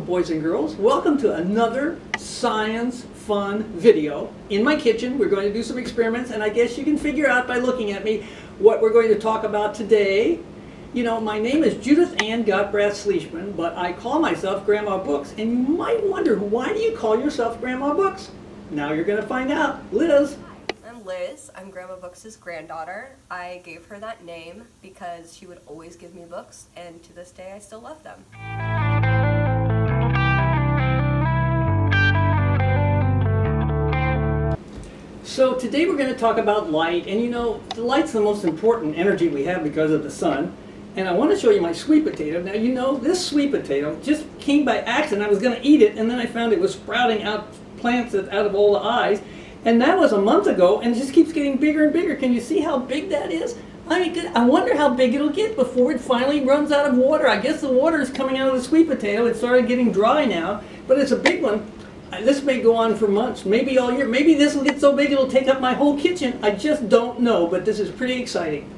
boys and girls. Welcome to another science fun video. In my kitchen, we're going to do some experiments, and I guess you can figure out by looking at me what we're going to talk about today. You know, my name is Judith Ann Gottbrath-Schliessman, but I call myself Grandma Books, and you might wonder, why do you call yourself Grandma Books? Now you're going to find out. Liz. I'm Liz. I'm Grandma Books' granddaughter. I gave her that name because she would always give me books, and to this day I still love them. So today we're going to talk about light, and you know, the light's the most important energy we have because of the sun. And I want to show you my sweet potato. Now you know, this sweet potato just came by accident. I was going to eat it, and then I found it was sprouting out plants out of all the eyes. And that was a month ago, and it just keeps getting bigger and bigger. Can you see how big that is? I mean, I wonder how big it'll get before it finally runs out of water. I guess the water is coming out of the sweet potato. It started getting dry now, but it's a big one. This may go on for months, maybe all year. Maybe this will get so big it'll take up my whole kitchen. I just don't know, but this is pretty exciting.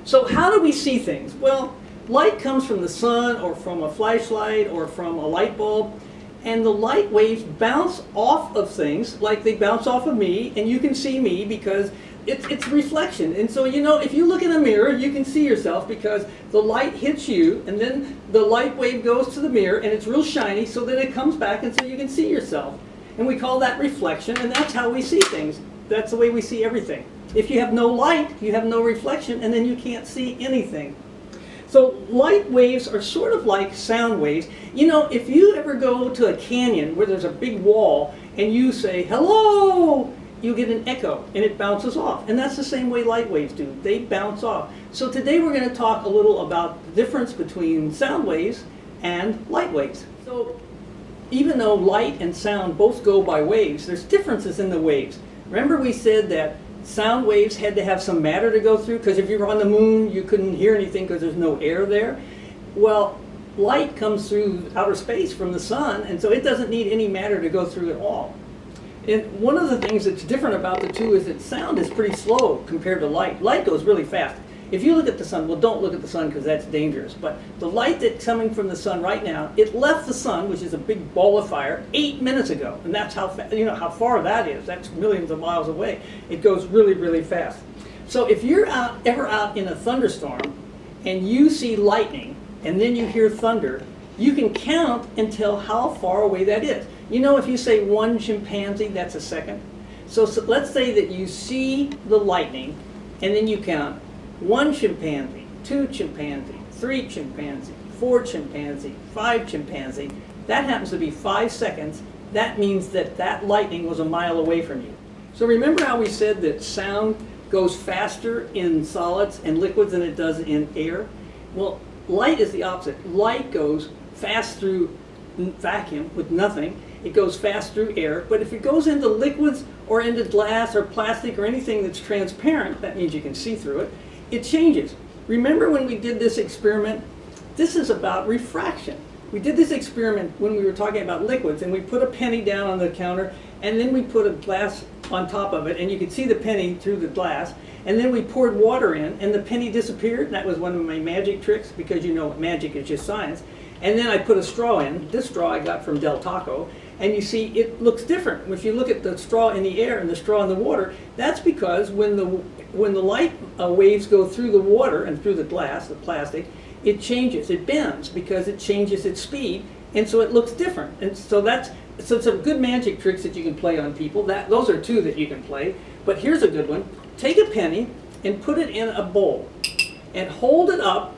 So how do we see things? Well, light comes from the sun or from a flashlight or from a light bulb. And the light waves bounce off of things, like they bounce off of me, and you can see me because it's reflection. And so, you know, if you look in a mirror, you can see yourself because the light hits you, and then the light wave goes to the mirror, and it's real shiny, so then it comes back, and so you can see yourself. And we call that reflection, and that's how we see things. That's the way we see everything. If you have no light, you have no reflection, and then you can't see anything. So light waves are sort of like sound waves. You know, if you ever go to a canyon where there's a big wall and you say, hello, you get an echo and it bounces off. And that's the same way light waves do. They bounce off. So today we're going to talk a little about the difference between sound waves and light waves. So even though light and sound both go by waves, there's differences in the waves. Remember we said that sound waves had to have some matter to go through, because if you were on the moon you couldn't hear anything because there's no air there. Well, light comes through outer space from the sun, and so it doesn't need any matter to go through at all. And one of the things that's different about the two is that sound is pretty slow compared to light. Light goes really fast. If you look at the sun, well, don't look at the sun because that's dangerous, but the light that's coming from the sun right now, it left the sun, which is a big ball of fire, 8 minutes ago. And that's how you know how far that is. That's millions of miles away. It goes really, really fast. So if you're ever out in a thunderstorm and you see lightning and then you hear thunder, you can count and tell how far away that is. You know, if you say one chimpanzee, that's a second. So let's say that you see the lightning and then you count 1 chimpanzee, 2 chimpanzee, 3 chimpanzee, 4 chimpanzee, 5 chimpanzee. That happens to be 5 seconds. That means that that lightning was a mile away from you. So remember how we said that sound goes faster in solids and liquids than it does in air? Well, light is the opposite. Light goes fast through vacuum with nothing. It goes fast through air, but if it goes into liquids or into glass or plastic or anything that's transparent, that means you can see through it, it changes. Remember when we did this experiment? This is about refraction. We did this experiment when we were talking about liquids, and we put a penny down on the counter, and then we put a glass on top of it, and you could see the penny through the glass, and then we poured water in, and the penny disappeared. That was one of my magic tricks, because you know magic is just science. And then I put a straw in. This straw I got from Del Taco, and you see it looks different. If you look at the straw in the air and the straw in the water, that's because when the light waves go through the water and through the glass, the plastic, it changes, it bends because it changes its speed, and so it looks different. And so so some good magic tricks that you can play on people. Those are 2 that you can play, but here's a good one. Take a penny and put it in a bowl and hold it up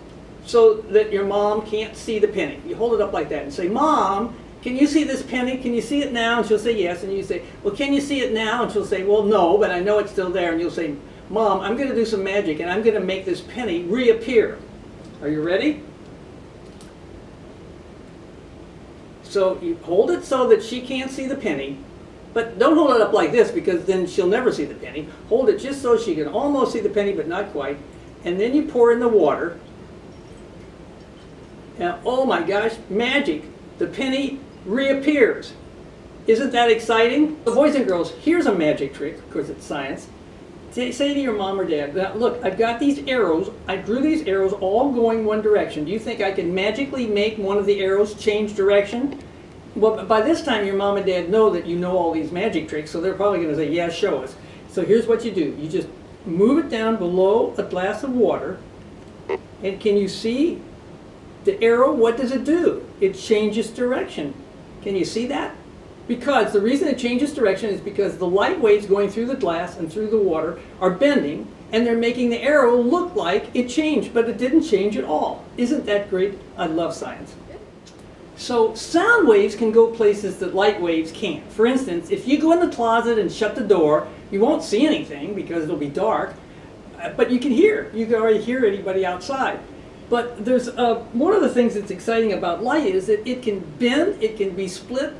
so that your mom can't see the penny. You hold it up like that and say, Mom, can you see this penny? Can you see it now? And she'll say yes. And you say, well, can you see it now? And she'll say, well, no, but I know it's still there. And you'll say, Mom, I'm going to do some magic, and I'm going to make this penny reappear. Are you ready? So you hold it so that she can't see the penny, but don't hold it up like this because then she'll never see the penny. Hold it just so she can almost see the penny, but not quite. And then you pour in the water. Now, oh my gosh, magic. The penny reappears. Isn't that exciting? So boys and girls, here's a magic trick, because it's science. Say to your mom or dad, look, I've got these arrows. I drew these arrows all going one direction. Do you think I can magically make one of the arrows change direction? Well, by this time your mom and dad know that you know all these magic tricks, so they're probably going to say, yeah, show us. So here's what you do. You just move it down below a glass of water, and can you see the arrow? What does it do? It changes direction. Can you see that? Because the reason it changes direction is because the light waves going through the glass and through the water are bending, and they're making the arrow look like it changed, but it didn't change at all. Isn't that great? I love science. So sound waves can go places that light waves can't. For instance, if you go in the closet and shut the door, you won't see anything because it'll be dark, but you can hear. You can already hear anybody outside. But there's one of the things that's exciting about light is that it can bend, it can be split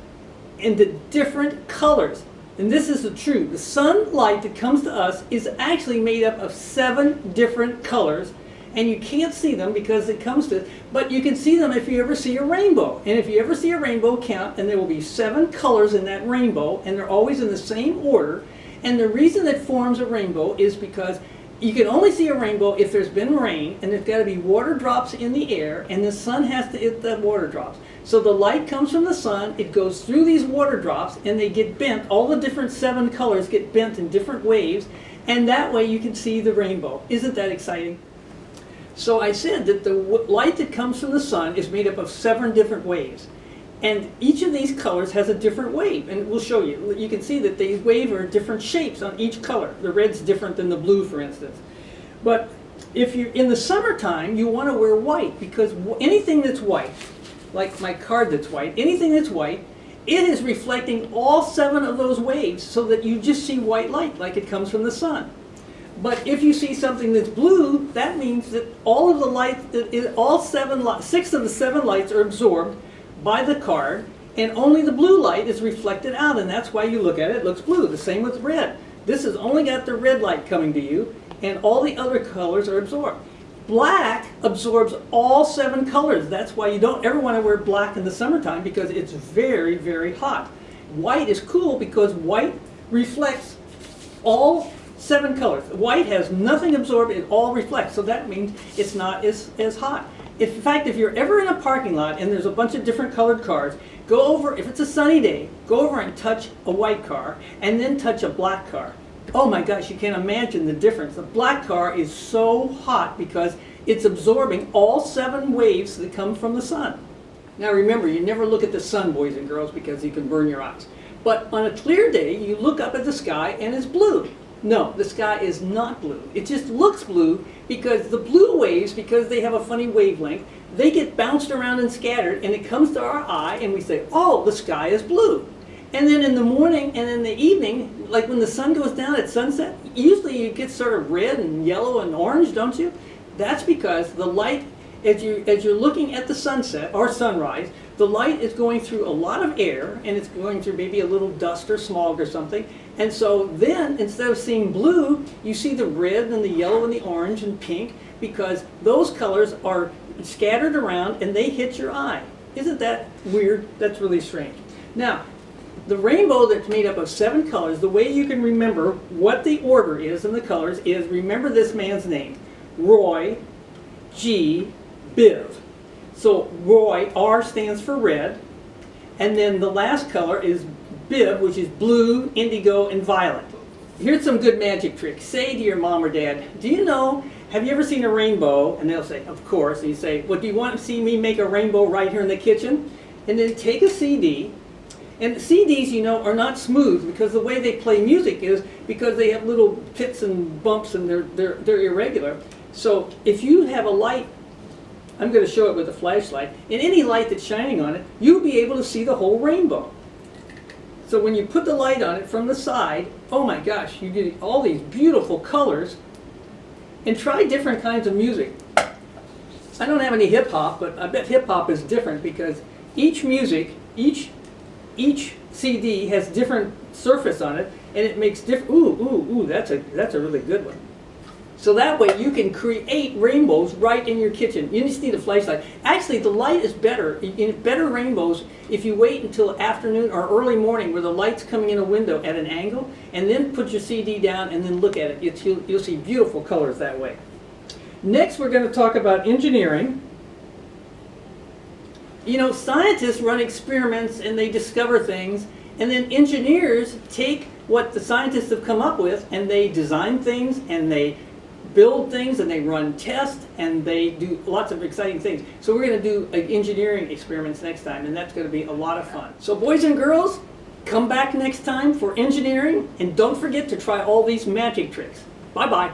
into different colors. And this is the truth. The sunlight that comes to us is actually made up of 7 different colors, and you can't see them because it comes to, but you can see them if you ever see a rainbow. And if you ever see a rainbow, count, and there will be 7 colors in that rainbow, and they're always in the same order. And the reason it forms a rainbow is because you can only see a rainbow if there's been rain, and there's got to be water drops in the air, and the sun has to hit the water drops. So the light comes from the sun, it goes through these water drops, and they get bent. All the different 7 colors get bent in different waves, and that way you can see the rainbow. Isn't that exciting? So I said that the light that comes from the sun is made up of 7 different waves. And each of these colors has a different wave, and we'll show you. You can see that these waves are different shapes on each color. The red's different than the blue, for instance. But if you're in the summertime, you want to wear white, because anything that's white, like my card that's white, anything that's white, it is reflecting all 7 of those waves so that you just see white light like it comes from the sun. But if you see something that's blue, that means that all of the light, all 6 of the 7 lights are absorbed by the card, and only the blue light is reflected out, and that's why you look at it, it looks blue. The same with red. This has only got the red light coming to you, and all the other colors are absorbed. Black absorbs all 7 colors. That's why you don't ever want to wear black in the summertime, because it's very, very hot. White is cool because white reflects all 7 colors. White has nothing absorbed, it all reflects, so that means it's not as hot. In fact, if you're ever in a parking lot and there's a bunch of different colored cars, go over, if it's a sunny day, go over and touch a white car and then touch a black car. Oh my gosh, you can't imagine the difference. The black car is so hot because it's absorbing all 7 waves that come from the sun. Now remember, you never look at the sun, boys and girls, because you can burn your eyes. But on a clear day, you look up at the sky and it's blue. No, the sky is not blue. It just looks blue because the blue waves, because they have a funny wavelength, they get bounced around and scattered, and it comes to our eye and we say, oh, the sky is blue. And then in the morning and in the evening, like when the sun goes down at sunset, usually you get sort of red and yellow and orange, don't you? That's because the light, as you're looking at the sunset or sunrise, the light is going through a lot of air, and it's going through maybe a little dust or smog or something. And so then, instead of seeing blue, you see the red and the yellow and the orange and pink, because those colors are scattered around and they hit your eye. Isn't that weird? That's really strange. Now, the rainbow that's made up of 7 colors, the way you can remember what the order is in the colors is, remember this man's name, Roy G. Biv. So Roy, R stands for red, and then the last color is Biv, which is blue, indigo, and violet. Here's some good magic tricks. Say to your mom or dad, do you know, have you ever seen a rainbow? And they'll say, of course. And you say, well, do you want to see me make a rainbow right here in the kitchen? And then take a CD. And CDs, you know, are not smooth, because the way they play music is because they have little pits and bumps, and they're irregular. So if you have a light, I'm going to show it with a flashlight, and any light that's shining on it, you'll be able to see the whole rainbow. So when you put the light on it from the side, oh my gosh, you get all these beautiful colors. And try different kinds of music. I don't have any hip hop, but I bet hip hop is different, because each music, each CD has different surface on it, and it makes different. Ooh, that's a really good one. So that way you can create rainbows right in your kitchen. You just need a flashlight. Actually, the light is better. You get better rainbows if you wait until afternoon or early morning, where the light's coming in a window at an angle, and then put your CD down and then look at it. You'll see beautiful colors that way. Next, we're going to talk about engineering. You know, scientists run experiments and they discover things, and then engineers take what the scientists have come up with and they design things and they build things and they run tests and they do lots of exciting things. So we're going to do engineering experiments next time, and that's going to be a lot of fun. So boys and girls, come back next time for engineering, and don't forget to try all these magic tricks. Bye-bye.